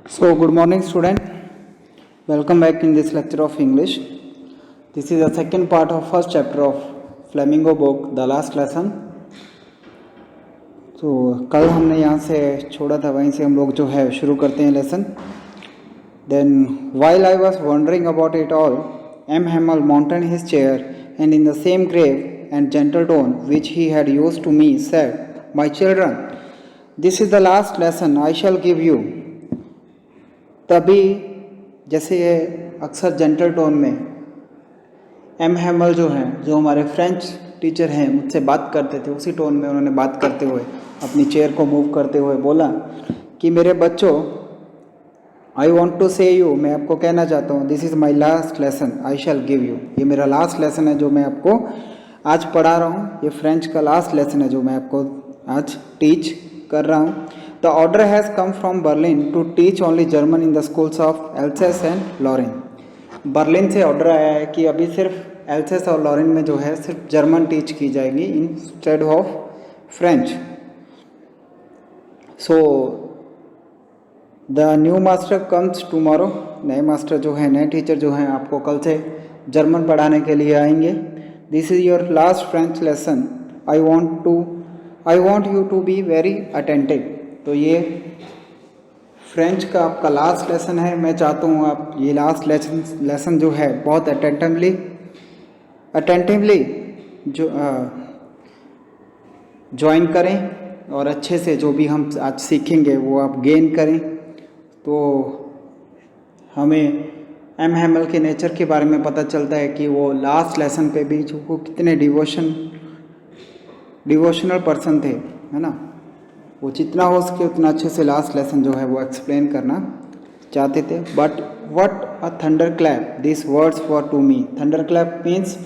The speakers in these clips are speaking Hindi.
So, good morning, student. Welcome back in this lecture of English. This is the second part of first chapter of Flamingo book, the last lesson. तो कल हमने यहाँ से छोड़ा था, वहीं से हम लोग जो है शुरू करते हैं lesson. Then, while I was wondering about it all, M. Hamel mounted his chair and in the same grave and gentle tone which he had used to me said, "My children, this is the last lesson I shall give you." तभी जैसे ये अक्सर जेंटल टोन में एम हैमल जो हैं, जो हमारे फ्रेंच टीचर हैं, मुझसे बात करते थे, उसी टोन में उन्होंने बात करते हुए अपनी चेयर को मूव करते हुए बोला कि मेरे बच्चों, आई वॉन्ट टू से यू, मैं आपको कहना चाहता हूँ, this is my last lesson I shell give you. ये मेरा लास्ट लेसन है जो मैं आपको आज पढ़ा रहा हूँ. ये फ्रेंच का लास्ट लेसन है जो मैं आपको आज टीच कर रहा हूँ. The order has come from Berlin to teach only German in the schools of Alsace and Lorraine. Berlin से ऑर्डर आया है कि अभी सिर्फ एल्सेस और लॉरेन में जो है सिर्फ जर्मन टीच की जाएगी instead of French. So the new master comes tomorrow. नए मास्टर जो है, नए टीचर जो हैं, आपको कल से जर्मन पढ़ाने के लिए आएंगे. This is your last French lesson. I want you to be very attentive. तो ये फ्रेंच का आपका लास्ट लेसन है. मैं चाहता हूँ आप ये लास्ट लेसन जो है बहुत अटेंटिवली जो ज्वाइन करें और अच्छे से जो भी हम आज सीखेंगे वो आप गेन करें. तो हमें एम हैमल के नेचर के बारे में पता चलता है कि वो लास्ट लेसन पे भी जो वो कितने डिवोशनल पर्सन थे, है ना. वो जितना हो सके उतना अच्छे से लास्ट लेसन जो है वो एक्सप्लेन करना चाहते थे. But what a thunder clap this words for to me. Thunder clap means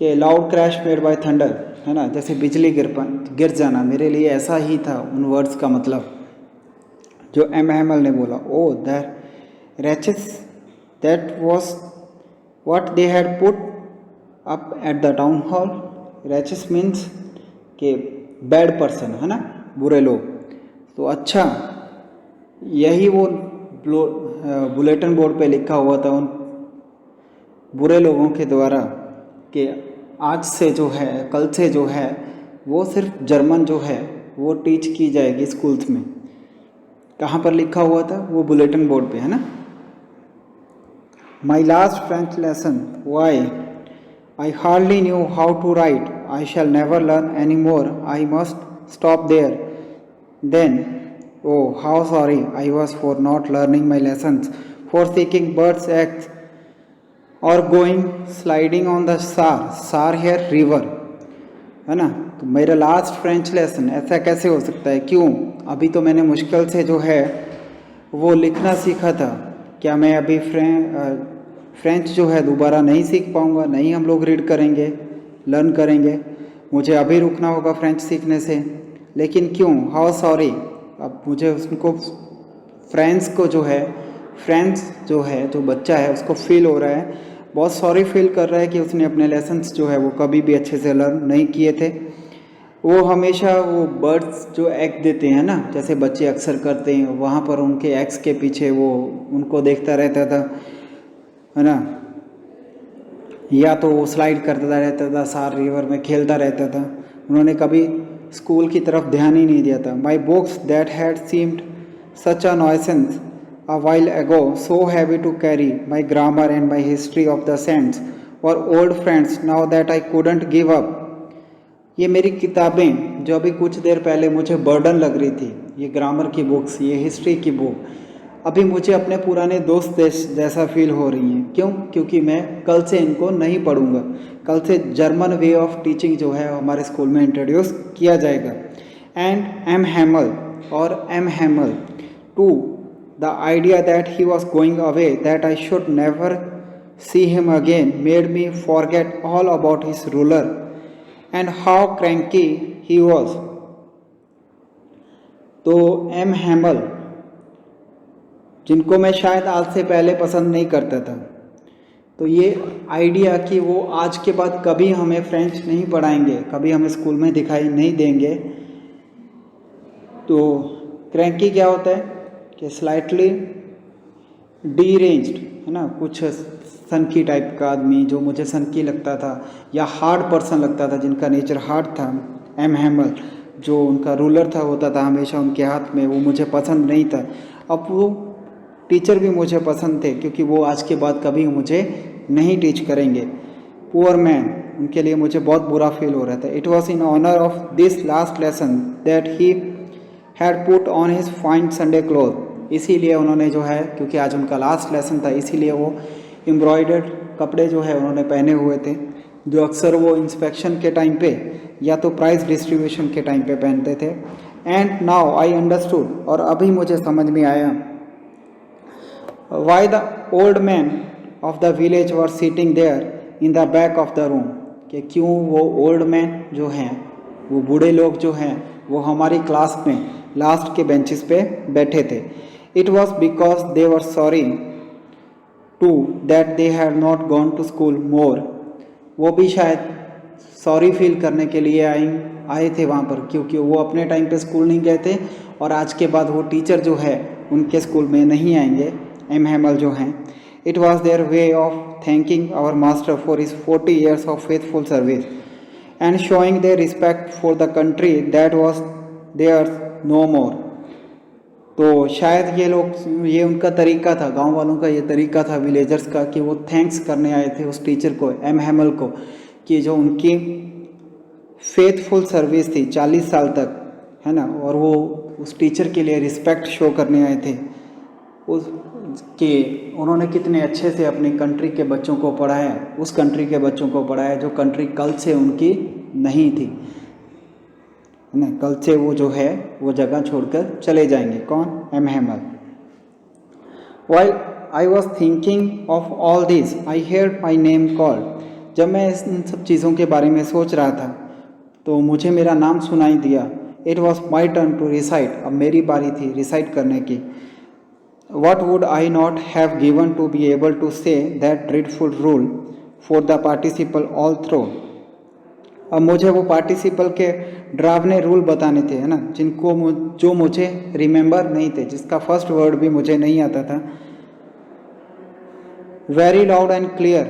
कि loud crash made by thunder, है ना, जैसे बिजली गिर जाना. मेरे लिए ऐसा ही था उन वर्ड्स का मतलब जो एम हैमल ने बोला. Oh that wretches, that was what they had put up at the town hall. Wretches means के बैड पर्सन, है ना, बुरे लोग. तो अच्छा, यही वो बुलेटिन बोर्ड पे लिखा हुआ था उन बुरे लोगों के द्वारा कि आज से जो है, कल से जो है, वो सिर्फ जर्मन जो है वो टीच की जाएगी स्कूल्स में. कहाँ पर लिखा हुआ था? वो बुलेटिन बोर्ड पे, है ना. My last French lesson, why I hardly knew how to write. I shall never learn any more. I must stop there. Then, oh, how sorry I was for not learning my lessons, for seeking birds' eggs, or going sliding on the Saar here river. है ना. तो मेरा लास्ट फ्रेंच लेसन ऐसा कैसे हो सकता है? क्यों? अभी तो मैंने मुश्किल से जो है वो लिखना सीखा था. क्या मैं अभी फ्रेंच जो है दोबारा नहीं सीख पाऊँगा? नहीं, हम लोग रीड करेंगे, लर्न करेंगे. मुझे अभी रुकना होगा फ्रेंच सीखने से. लेकिन क्यों? How sorry. अब मुझे उसको फ्रेंच जो है जो बच्चा है उसको फील हो रहा है, बहुत सॉरी फील कर रहा है कि उसने अपने लेसन्स जो है वो कभी भी अच्छे से लर्न नहीं किए थे. वो हमेशा वो बर्ड्स जो एग देते हैं ना, जैसे बच्चे अक्सर करते हैं, वहाँ पर उनके एग्स के पीछे वो उनको देखता रहता था, है ना. या तो वो स्लाइड करता रहता था, सार रिवर में खेलता रहता था. उन्होंने कभी स्कूल की तरफ ध्यान ही नहीं दिया था. My books that had seemed such a nuisance a while ago, so heavy to carry, my grammar and my history of the saints और old friends, now that I couldn't give up. ये मेरी किताबें जो अभी कुछ देर पहले मुझे बर्डन लग रही थी, ये ग्रामर की बुक्स, ये हिस्ट्री की बुक, अभी मुझे अपने पुराने दोस्त जैसा फील हो रही हैं. क्यों? क्योंकि मैं कल से इनको नहीं पढ़ूंगा. कल से जर्मन वे ऑफ टीचिंग जो है हमारे स्कूल में इंट्रोड्यूस किया जाएगा. And M Hamel to the idea that he was going away, that I should never see him again, made me forget all about his ruler and how cranky he was. तो एम हैमल, जिनको मैं शायद आज से पहले पसंद नहीं करता था, तो ये आइडिया कि वो आज के बाद कभी हमें फ्रेंच नहीं पढ़ाएंगे, कभी हमें स्कूल में दिखाई नहीं देंगे. तो क्रैंकी क्या होता है? कि स्लाइटली डीरेंज्ड, है ना, कुछ सनकी टाइप का आदमी, जो मुझे सनकी लगता था या हार्ड पर्सन लगता था, जिनका नेचर हार्ड था। एम हैमल, जो उनका रूलर था, होता था हमेशा उनके हाथ में, वो मुझे पसंद नहीं था। अब वो टीचर भी मुझे पसंद थे, क्योंकि वो आज के बाद कभी मुझे नहीं टीच करेंगे। पुअर मैन, उनके लिए मुझे बहुत बुरा फील हो रहा था। It was in honour of this last lesson that he had put on his fine Sunday cloth. इसीलिए उन्होंने जो है, क्योंकि आज उनका लास्ट लेसन था, इसीलिए वो एम्ब्रॉयडर्ड कपड़े जो है उन्होंने पहने हुए थे, जो अक्सर वो इंस्पेक्शन के टाइम पे या तो प्राइज डिस्ट्रीब्यूशन के टाइम पे पहनते थे। एंड नाउ आई अंडरस्टूड, और अभी मुझे समझ में आया, why the old man of the village were sitting there in the back of the room, कि क्यों वो ओल्ड मैन जो हैं, वो बूढ़े लोग जो हैं, वो हमारी क्लास में लास्ट के बेंचेस पे बैठे थे। It was because they were sorry to that they have not gone to school more. वो भी शायद सॉरी फील करने के लिए आए थे वहाँ पर, क्योंकि वो अपने टाइम पे स्कूल नहीं गए थे, और आज के बाद वो टीचर जो है उनके स्कूल में नहीं आएंगे, एम हैमल जो हैं। It was their way of thanking our master for his 40 years of faithful service and showing their respect for the country that was their no more. तो शायद ये उनका तरीका था, गांव वालों का ये तरीका था, विलेजर्स का, कि वो थैंक्स करने आए थे उस टीचर को, एम हैमल को, कि जो उनकी फेथफुल सर्विस थी 40 साल तक, है ना, और वो उस टीचर के लिए रिस्पेक्ट शो करने आए थे, उस कि उन्होंने कितने अच्छे से अपनी कंट्री के बच्चों को पढ़ाया, उस कंट्री के बच्चों को पढ़ाया जो कंट्री कल से उनकी नहीं थी, है ना, कल से वो जो है वो जगह छोड़कर चले जाएंगे। कौन? M Hamel. While I was thinking of all this, I heard my name called. जब मैं इन सब चीज़ों के बारे में सोच रहा था तो मुझे मेरा नाम सुनाई दिया। It was my turn to recite. अब मेरी बारी थी रिसाइट करने की। What would I not have given to be able to say that dreadful rule for the participle all through? अब मुझे वो पार्टिसिपल के डरावने रूल बताने थे, है ना, जो मुझे रिमेंबर नहीं थे, जिसका फर्स्ट वर्ड भी मुझे नहीं आता था। वेरी लाउड एंड क्लियर,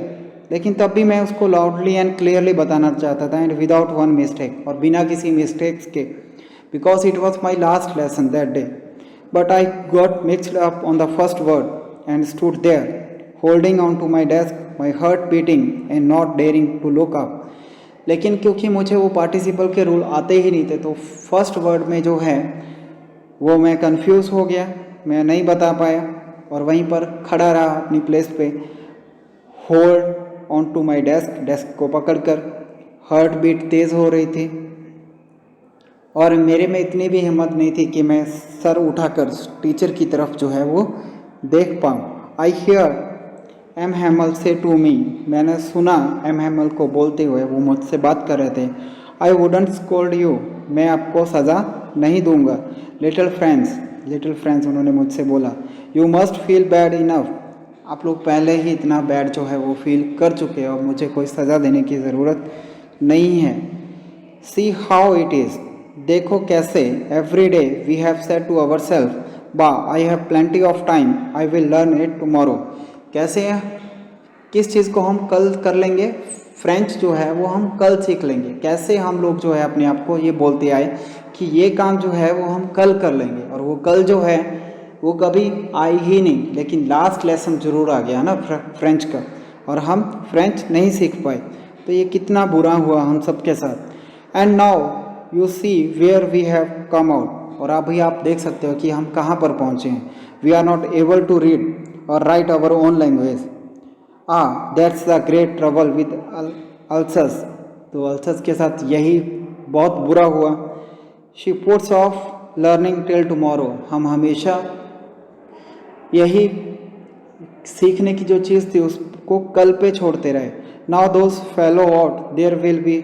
लेकिन तब भी मैं उसको लाउडली एंड क्लियरली बताना चाहता था, एंड विदाउट वन मिस्टेक, और बिना किसी मिस्टेक्स के, because it was my last lesson that day. But I got mixed up on the first word and stood there holding on to my desk, my heart beating and not daring to look up. लेकिन क्योंकि मुझे वो पार्टिसिपल के रूल आते ही नहीं थे, तो फर्स्ट वर्ड में जो है वो मैं कंफ्यूज हो गया, मैं नहीं बता पाया, और वहीं पर खड़ा रहा अपनी प्लेस पे, hold on to my desk, desk को पकड़कर। हार्ट बीट तेज़ हो रही थी, और मेरे में इतनी भी हिम्मत नहीं थी कि मैं सर उठाकर टीचर की तरफ जो है वो देख पाऊँ। आई हियर एम हैमल से टू मी, मैंने सुना एम हैमल को बोलते हुए, वो मुझसे बात कर रहे थे। आई वुडंट स्कोल्ड यू, मैं आपको सज़ा नहीं दूंगा। लिटिल फ्रेंड्स उन्होंने मुझसे बोला। You must feel bad enough, आप लोग पहले ही इतना बैड जो है वो फील कर चुके हैं, और मुझे कोई सज़ा देने की ज़रूरत नहीं है। सी हाउ इट इज़, देखो कैसे। Every day we have said to our self, bah I have plenty of time, I will learn it tomorrow. कैसे, किस चीज़ को हम कल कर लेंगे, फ्रेंच जो है वो हम कल सीख लेंगे। कैसे हम लोग जो है अपने आप को ये बोलते आए कि ये काम जो है वो हम कल कर लेंगे, और वो कल जो है वो कभी आई ही नहीं, लेकिन लास्ट लेसन ज़रूर आ गया ना फ्रेंच का, और हम फ्रेंच नहीं सीख पाए। तो ये कितना बुरा हुआ हम सब के साथ। And now you see where we have come out, और अभी आप देख सकते हो कि हम कहाँ पर पहुँचे हैं। We are not able to read और write our own language. That's the great trouble with Alsace, तो अल्सर्स के साथ यही बहुत बुरा हुआ। She puts off learning till tomorrow, हम हमेशा यही सीखने की जो चीज़ थी उसको कल पे छोड़ते रहे। Now those fellows out there will be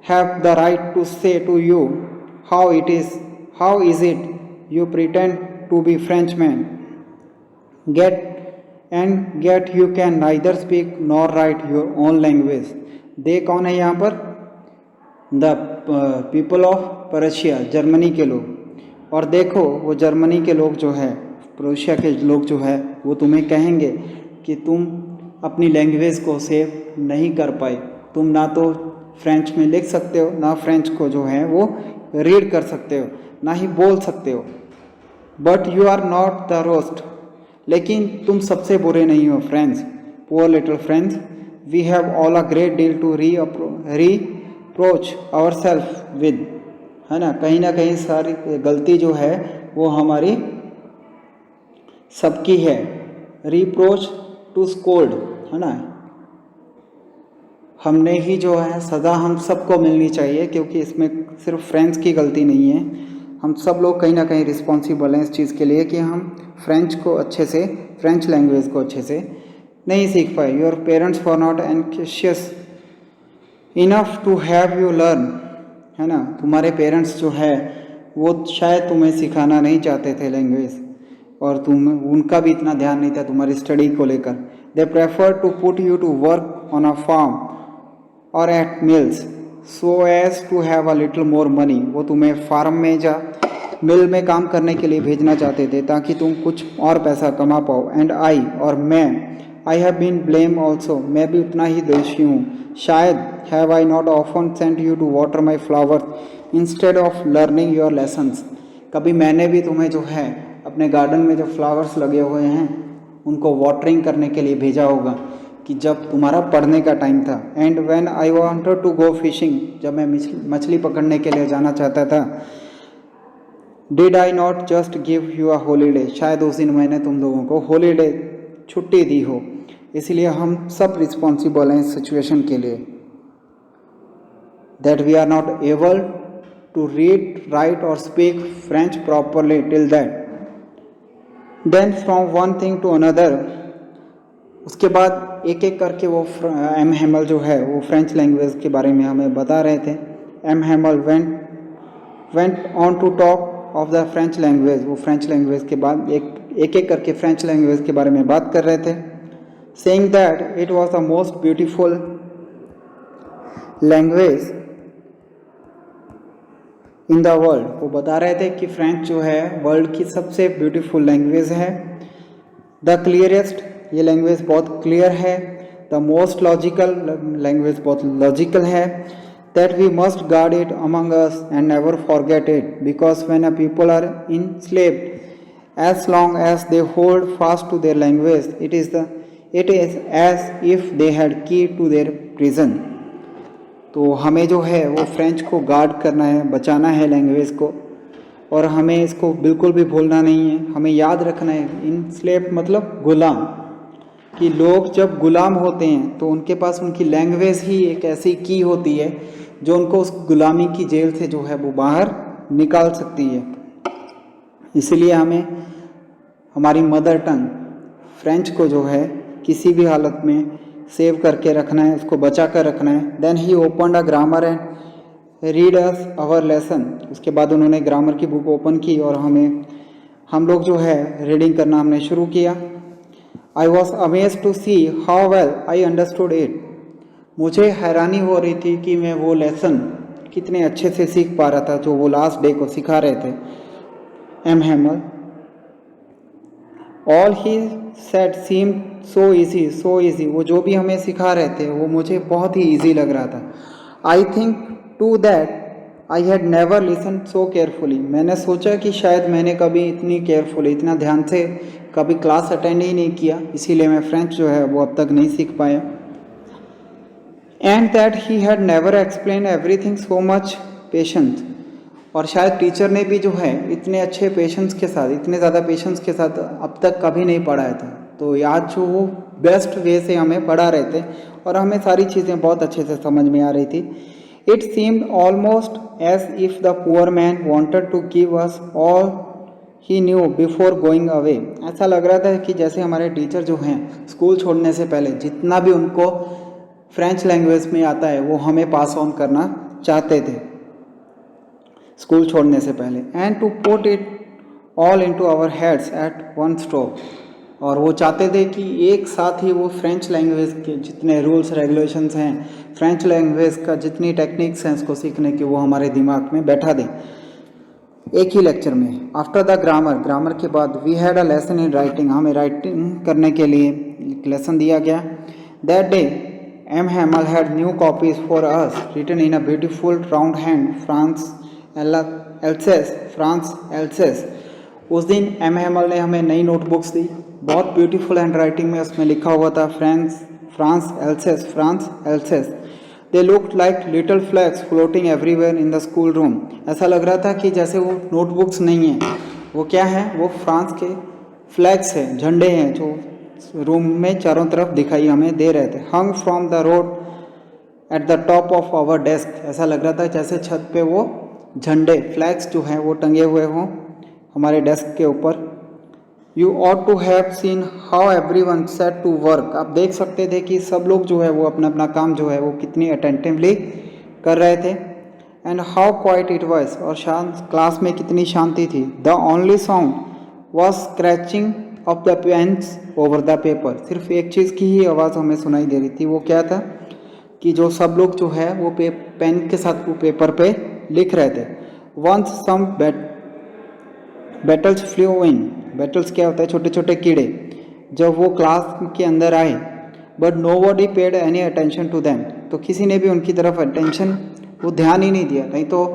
have the right to say to you how is it you pretend to be Frenchman, yet you can neither speak nor write your own language. दे कौन है यहाँ पर? The people of Persia, Germany के लोग। और देखो वो जर्मनी के लोग जो है क्रोएशिया के लोग जो है वो तुम्हें कहेंगे कि तुम अपनी लैंग्वेज को सेव नहीं कर पाए, तुम ना तो फ्रेंच में लिख सकते हो, ना फ्रेंच को जो है वो रीड कर सकते हो, ना ही बोल सकते हो। But you are not the worst, लेकिन तुम सबसे बुरे नहीं हो friends, poor little friends. We have all a great deal to reproach our self with, है ना। कहीं ना कहीं सारी गलती जो है वो हमारी सबकी है। रीप्रोच टू स्कोल्ड, है ना, हमने ही जो है सज़ा हम सबको मिलनी चाहिए, क्योंकि इसमें सिर्फ फ्रेंच की गलती नहीं है। हम सब लोग कहीं ना कहीं रिस्पॉन्सिबल हैं इस चीज़ के लिए कि हम फ्रेंच को अच्छे से, फ्रेंच लैंग्वेज को अच्छे से नहीं सीख पाए। Your parents for not anxious enough to have you learn, है ना। तुम्हारे पेरेंट्स जो है वो शायद तुम्हें सिखाना नहीं चाहते थे लैंग्वेज, और उनका भी इतना ध्यान नहीं था तुम्हारी स्टडी को लेकर। They prefer to put you to work on a farm और at mills so as to have a little more money. वो तुम्हें फार्म में मिल में काम करने के लिए भेजना चाहते थे ताकि तुम कुछ और पैसा कमा पाओ। एंड आई, और I have been blame also, मैं भी उतना ही दोषी हूँ शायद। Have I not often sent you to water my flowers instead of learning your lessons, कभी मैंने भी तुम्हें जो है अपने गार्डन में जो फ्लावर्स लगे हुए हैं उनको वाटरिंग करने के लिए भेजा होगा कि जब तुम्हारा पढ़ने का टाइम था। And when I wanted to go fishing, जब मैं मछली पकड़ने के लिए जाना चाहता था। Did I not just give you a holiday, शायद उस दिन मैंने तुम लोगों को हॉलीडे, छुट्टी दी हो। इसलिए हम सब रिस्पॉन्सिबल हैं इस सिचुएशन के लिए, that we are not able to read, write और speak French properly till that. Then from one thing to another, उसके बाद एक एक करके वो एम हैमल जो है वो फ्रेंच लैंग्वेज के बारे में हमें बता रहे थे। M Hamel went on to talk of the French language, वो फ्रेंच लैंग्वेज के बाद एक एक करके फ्रेंच लैंग्वेज के बारे में बात कर रहे थे। Saying that it was the most beautiful language in the world, वो बता रहे थे कि फ्रेंच जो है वर्ल्ड की सबसे ब्यूटीफुल लैंग्वेज है। द क्लियरेस्ट, ये लैंग्वेज बहुत क्लियर है। द मोस्ट लॉजिकल, लैंग्वेज बहुत लॉजिकल है। That we must guard it among us and never forget it, because when a people are enslaved as long as they hold fast to their language, it is as if they had key to their prison. तो हमें जो है वो फ्रेंच को गार्ड करना है, बचाना है लैंग्वेज को, और हमें इसको बिल्कुल भी भूलना नहीं है। हमें याद रखना है, इनस्लेव मतलब गुलाम, कि लोग जब गुलाम होते हैं तो उनके पास उनकी लैंग्वेज ही एक ऐसी की होती है जो उनको उस गुलामी की जेल से जो है वो बाहर निकाल सकती है। इसलिए हमें हमारी मदर टंग फ्रेंच को जो है किसी भी हालत में सेव करके रखना है, उसको बचा कर रखना है। Then he open a grammar and read us our lesson, उसके बाद उन्होंने ग्रामर की बुक ओपन की और हम लोग जो है रीडिंग करना हमने शुरू किया। I was amazed to see how well I understood it, मुझे हैरानी हो रही थी कि मैं वो लेसन कितने अच्छे से सीख पा रहा था जो वो लास्ट डे को सिखा रहे थे M Hamel. All he said seem so easy, वो जो भी हमें सिखा रहे थे वो मुझे बहुत ही ईजी लग रहा था। I think to that I had never listen so carefully, मैंने सोचा कि शायद मैंने कभी इतनी केयरफुली, इतना ध्यान से कभी क्लास अटेंड ही नहीं किया, इसीलिए मैं फ्रेंच जो है वो अब तक नहीं सीख पाया। And that he had never explain everything so much patience, और शायद टीचर ने भी जो है इतने अच्छे पेशेंस के साथ, इतने ज़्यादा पेशेंस के साथ अब तक कभी नहीं पढ़ाया था। तो आज जो वो बेस्ट वे से हमें पढ़ा रहे थे और हमें सारी चीज़ें बहुत अच्छे से समझ में आ रही थी। It seemed almost as if the poor man wanted to give us all he knew before going away, ऐसा लग रहा था कि जैसे हमारे टीचर जो हैं स्कूल छोड़ने से पहले जितना भी उनको फ्रेंच लैंग्वेज में आता है वो हमें पास ऑन करना चाहते थे स्कूल छोड़ने से पहले। And to put it all into our heads at one stroke, और वो चाहते थे कि एक साथ ही वो फ्रेंच लैंग्वेज के जितने रूल्स रेगुलेशंस हैं, फ्रेंच लैंग्वेज का जितनी टेक्निक्स हैं उसको सीखने की, वो हमारे दिमाग में बैठा दें। एक ही लेक्चर में। आफ्टर द ग्रामर, ग्रामर के बाद we had a lesson in writing, हमें राइटिंग करने के लिए एक लेसन दिया गया। That day M Hamel had new copies for us written in a beautiful round hand France Alsace. उस दिन एम हैमल ने हमें नई नोटबुक्स दी, बहुत ब्यूटीफुल हैंड राइटिंग में उसमें लिखा हुआ था France else's. They looked like little flags floating everywhere in the school room. ऐसा लग रहा था कि जैसे वो नोटबुक्स नहीं हैं, वो क्या है, वो फ्रांस के फ्लैग्स हैं, झंडे हैं, जो रूम में चारों तरफ दिखाई हमें दे रहे थे। Hung from the rod at the top of our desk, ऐसा लग रहा था जैसे छत पे वो झंडे फ्लैग्स जो हैं वो टंगे हुए हों हमारे डेस्क के ऊपर। You ought to have seen how every one set to work, आप देख सकते थे कि सब लोग जो है वो अपना अपना काम जो है वो कितनी अटेंटिवली कर रहे थे। And how quiet it was, और शांत, क्लास में कितनी शांति थी। The only sound was scratching of the pens over the paper, सिर्फ एक चीज़ की ही आवाज़ हमें सुनाई दे रही थी, वो क्या था कि जो सब लोग जो है वो पेन के साथ वो पेपर पे लिख रहे थे। वंस सम बैटल्स फ्लू इन, बैटल्स क्या होता है, छोटे छोटे कीड़े, जब वो क्लास के अंदर आए, but nobody paid any attention to them, तो किसी ने भी उनकी तरफ अटेंशन, वो ध्यान ही नहीं दिया। नहीं तो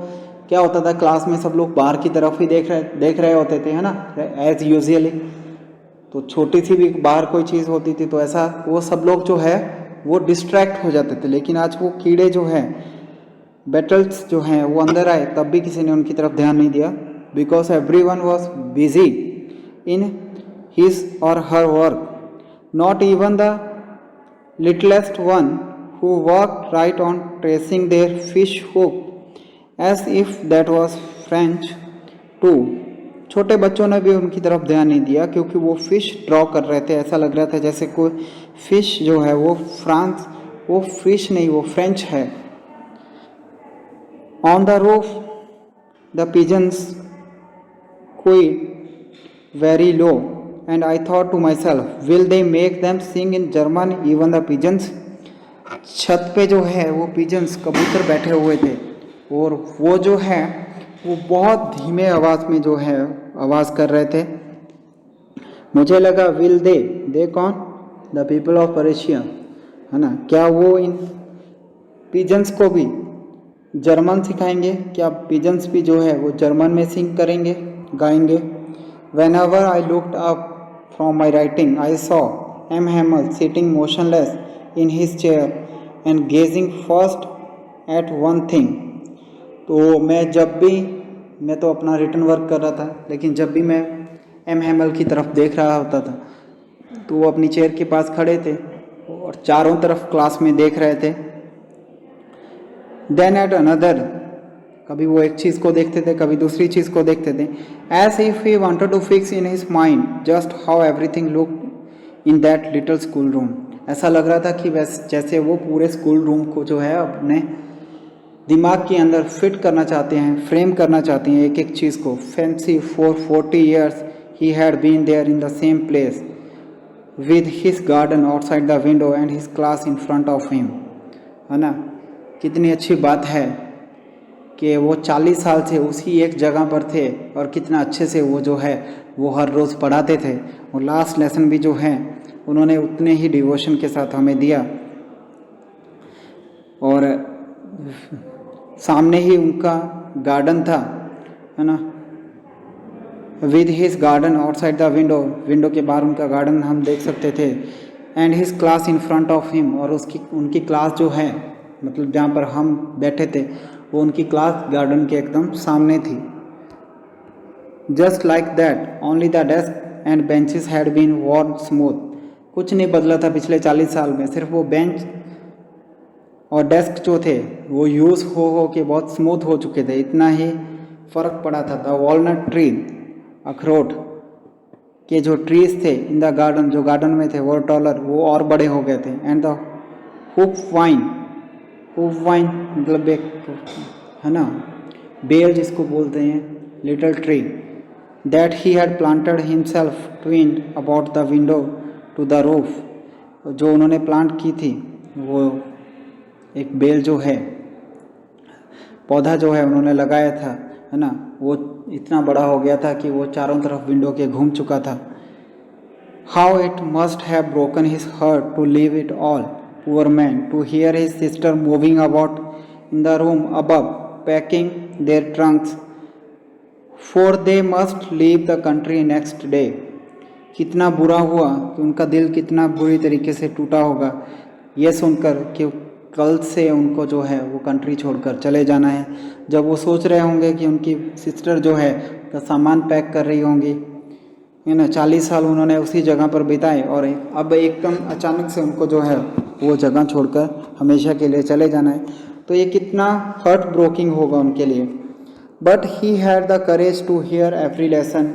क्या होता था, क्लास में सब लोग बाहर की तरफ ही देख रहे होते थे, है ना, एज यूजुअली। तो छोटी सी भी बाहर कोई चीज़ होती थी तो ऐसा वो सब लोग जो है वो डिस्ट्रैक्ट हो जाते थे। लेकिन आज वो कीड़े जो हैं, बैटल्स जो हैं, वो अंदर आए तब भी किसी ने उनकी तरफ ध्यान नहीं दिया, because every one was busy in his or her work. Not even the littlest one who worked right on tracing their fish hook as if that was French too. छोटे बच्चों ने भी उनकी तरफ ध्यान नहीं दिया क्योंकि वो फिश ड्रॉ कर रहे थे, ऐसा लग रहा था जैसे कोई फिश जो है वो फ्रांस, वो फिश नहीं, वो फ्रेंच है। On the roof the pigeons quite very low and I thought to myself, will they make them sing in German even the pigeons? छत पे जो है वो पिजन्स, कबूतर बैठे हुए थे और वो जो है वो बहुत धीमे आवाज़ में जो है आवाज़ कर रहे थे। मुझे लगा विल दे कौन, द पीपल ऑफ पर्शिया, है ना, क्या वो इन पिजन्स को भी जर्मन सिखाएंगे, क्या पिजन्स भी जो है वो जर्मन में सिंग करेंगे, गाएंगे। Whenever I looked up from my writing, I saw M. Hamel sitting motionless in his chair and gazing first at one thing. तो मैं तो अपना रिटर्न वर्क कर रहा था, लेकिन जब भी मैं एम हैमल की तरफ देख रहा होता था तो वो अपनी चेयर के पास खड़े थे और चारों तरफ क्लास में देख रहे थे। देन एट अनदर, कभी वो एक चीज़ को देखते थे, कभी दूसरी चीज़ को देखते थे। As if he wanted to fix in his mind just how everything look in that little school room, ऐसा लग रहा था कि जैसे वो पूरे स्कूल रूम को जो है अपने दिमाग के अंदर फिट करना चाहते हैं, फ्रेम करना चाहते हैं एक एक चीज़ को। Fancy for 40 years he had been there in the same place with his garden outside the window and his class in front of him, है ना। कितनी अच्छी बात है कि वो 40 साल से उसी एक जगह पर थे और कितना अच्छे से वो जो है वो हर रोज़ पढ़ाते थे, और लास्ट लेसन भी जो है उन्होंने उतने ही डिवोशन के साथ हमें दिया, और सामने ही उनका गार्डन था, है ना, with his garden outside the window, window के बाहर उनका गार्डन हम देख सकते थे। And his class in front of him, और उनकी क्लास जो है, मतलब जहाँ पर हम बैठे थे वो उनकी क्लास गार्डन के एकदम सामने थी। Just like that only the desk and benches had been worn smooth, कुछ नहीं बदला था पिछले 40 साल में, सिर्फ वो बेंच और डेस्क जो थे वो यूज़ हो के बहुत स्मूथ हो चुके थे, इतना ही फ़र्क पड़ा था। द वॉलनट ट्री, अखरोट के जो ट्रीज थे इन द गार्डन, जो गार्डन में थे, वो टॉलर, वो और बड़े हो गए थे। एंड द हुप वाइन मतलब एक, है ना, बेल जिसको बोलते हैं, little tree that he had planted himself twined about the window to the roof, जो उन्होंने प्लांट की थी, वो एक बेल जो है, पौधा जो है उन्होंने लगाया था है ना, वो इतना बड़ा हो गया था कि वो चारों तरफ विंडो के घूम चुका था। How it must have broken his heart to leave it all, poor man, to hear his sister moving about in the room above, packing their trunks, for they must leave the country next day. कितना बुरा हुआ कि उनका दिल कितना बुरी तरीके से टूटा होगा ये सुनकर कि कल से उनको जो है वो कंट्री छोड़कर चले जाना है। जब वो सोच रहे होंगे कि उनकी सिस्टर जो है का सामान पैक कर रही होंगी, है ना, 40 साल उन्होंने उसी जगह पर बिताए और अब एकदम अचानक से उनको जो है वो जगह छोड़कर हमेशा के लिए चले जाना है, तो ये कितना हर्ट ब्रोकिंग होगा उनके लिए। But he had the courage to hear every lesson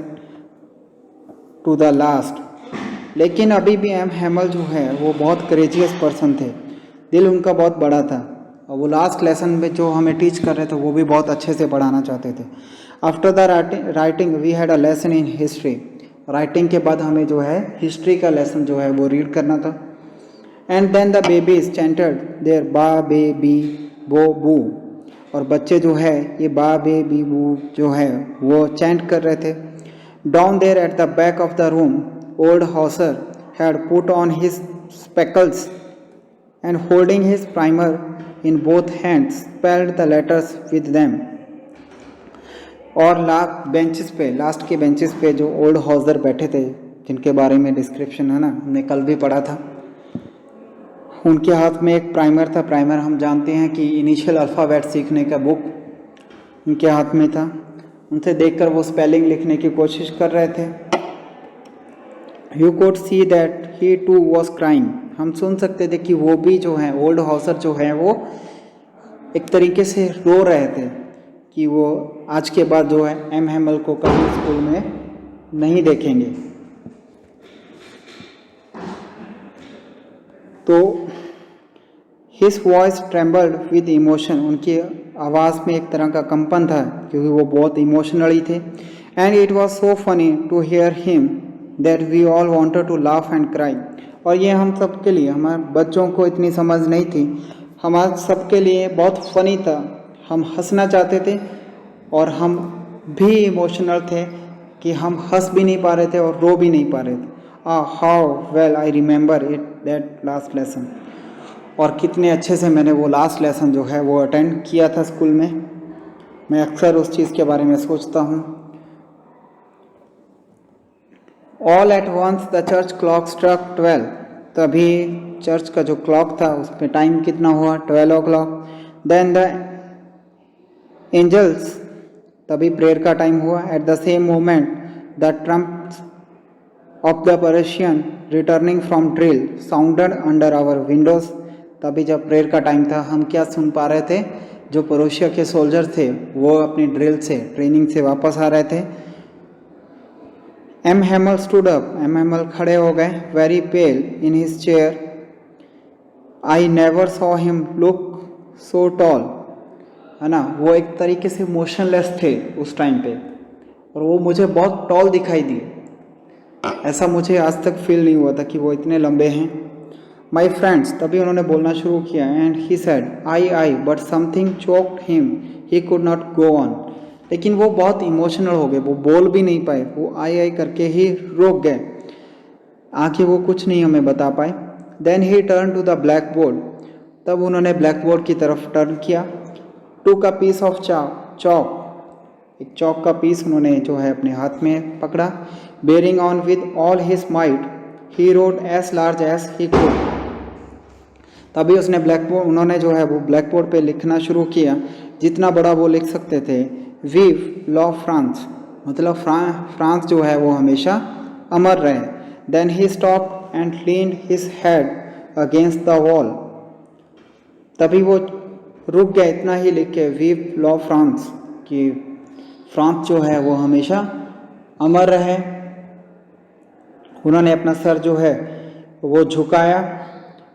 to the last. लेकिन अभी भी एम हैमल जो है वो बहुत करेजियस पर्सन थे, दिल उनका बहुत बड़ा था और वो लास्ट लेसन में जो हमें टीच कर रहे थे वो भी बहुत अच्छे से पढ़ाना चाहते थे। After the writing we had a lesson in history. Writing के बाद हमें जो है हिस्ट्री का लेसन जो है वो रीड करना था। And then the babies chanted their ba be B बो बू। और बच्चे जो है ये बा बे बी बू जो है वो चैंट कर रहे थे। Down there at the back of the room old Hauser had put on his spectacles and holding his primer in both hands spelled the letters with them। और लास्ट के बेंचेस पे जो ओल्ड हाउसर बैठे थे जिनके बारे में डिस्क्रिप्शन है ना हमने कल भी पढ़ा था, उनके हाथ में एक प्राइमर था। प्राइमर हम जानते हैं कि इनिशियल अल्फ़ाबेट सीखने का बुक उनके हाथ में था। उनसे देखकर वो स्पेलिंग लिखने की कोशिश कर रहे थे। You could see that he too was crying. हम सुन सकते थे कि वो भी जो है ओल्ड हाउसर जो है वो एक तरीके से रो रहे थे कि वो आज के बाद जो है एम हैमल को कभी स्कूल में नहीं देखेंगे। तो his voice trembled with emotion. उनकी आवाज़ में एक तरह का कंपन था क्योंकि वो बहुत इमोशनली थे। And it was so funny to hear him that we all wanted to laugh and cry. और ये हम सब के लिए, हमारे बच्चों को इतनी समझ नहीं थी, हमारे सब के लिए बहुत फनी था। हम हंसना चाहते थे और हम भी इमोशनल थे कि हम हंस भी नहीं पा रहे थे और रो भी नहीं पा रहे थे। How well I remember it that last lesson. और कितने अच्छे से मैंने वो लास्ट लेसन जो है वो अटेंड किया था स्कूल में। मैं अक्सर उस चीज़ के बारे में सोचता हूँ। All at once the church clock struck 12। तभी चर्च का जो क्लॉक था उस पर टाइम कितना हुआ, 12 o'clock। देन द एंजल्स, तभी प्रेयर का टाइम हुआ। At the same moment the trumpets of the Prussian returning from drill sounded under our windows. तभी जब प्रेयर का टाइम था हम क्या सुन पा रहे थे, जो परोशिया के सोल्जर थे वो अपनी ड्रिल से, ट्रेनिंग से वापस आ रहे थे। M Hamel stood up. M Hamel खड़े हो गए, very pale in his chair. I never saw him look so tall. है ना, वो एक तरीके से मोशनलेस थे उस टाइम पे और वो मुझे बहुत टॉल दिखाई दिए। ऐसा मुझे आज तक फील नहीं हुआ था कि वो इतने लंबे हैं। माई फ्रेंड्स, तभी उन्होंने बोलना शुरू किया। And he said I but something choked him, he could not go on. लेकिन वो बहुत इमोशनल हो गए, वो बोल भी नहीं पाए, वो आई करके ही रुक गए, आके वो कुछ नहीं हमें बता पाए। Then he turn to the black board. तब उन्होंने ब्लैक बोर्ड की तरफ टर्न किया। टूक अ पीस ऑफ चॉक। एक चौक का पीस उन्होंने जो है अपने हाथ में पकड़ा। Bearing on with all his might he wrote as large as he could. तभी उसने उन्होंने जो है वो ब्लैक बोर्ड पे लिखना शुरू किया जितना बड़ा वो लिख सकते थे। वीव लॉ फ्रांस, मतलब फ्रांस जो है वो हमेशा अमर रहे। Then he stop and leaned his head against the wall. तभी वो रुक गया इतना ही लिख के, वीव लॉ फ्रांस, कि फ्रांस जो है वो हमेशा अमर रहे। उन्होंने अपना सर जो है वो झुकाया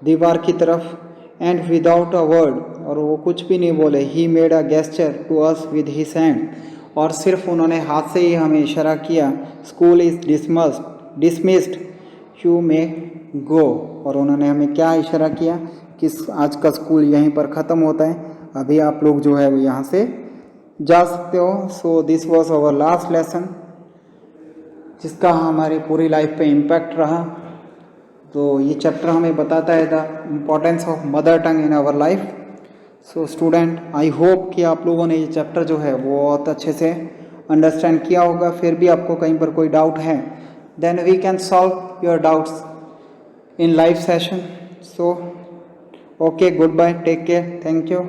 दीवार की तरफ। एंड विदाउट अ वर्ड, और वो कुछ भी नहीं बोले। He made a gesture to us with his hand, और सिर्फ उन्होंने हाथ से ही हमें इशारा किया। School is dismissed, you may go. और उन्होंने हमें क्या इशारा किया कि आज का स्कूल यहीं पर ख़त्म होता है, अभी आप लोग जो है वो यहाँ से जा सकते हो। So this was our last lesson जिसका हमारी पूरी लाइफ पे इम्पैक्ट रहा। तो ये चैप्टर हमें बताता है the importance of mother tongue in our life. So student, I hope कि आप लोगों ने ये चैप्टर जो है वो बहुत अच्छे से अंडरस्टैंड किया होगा। फिर भी आपको कहीं पर कोई डाउट है, then we can solve your doubts in live session. So okay, goodbye, take care, thank you.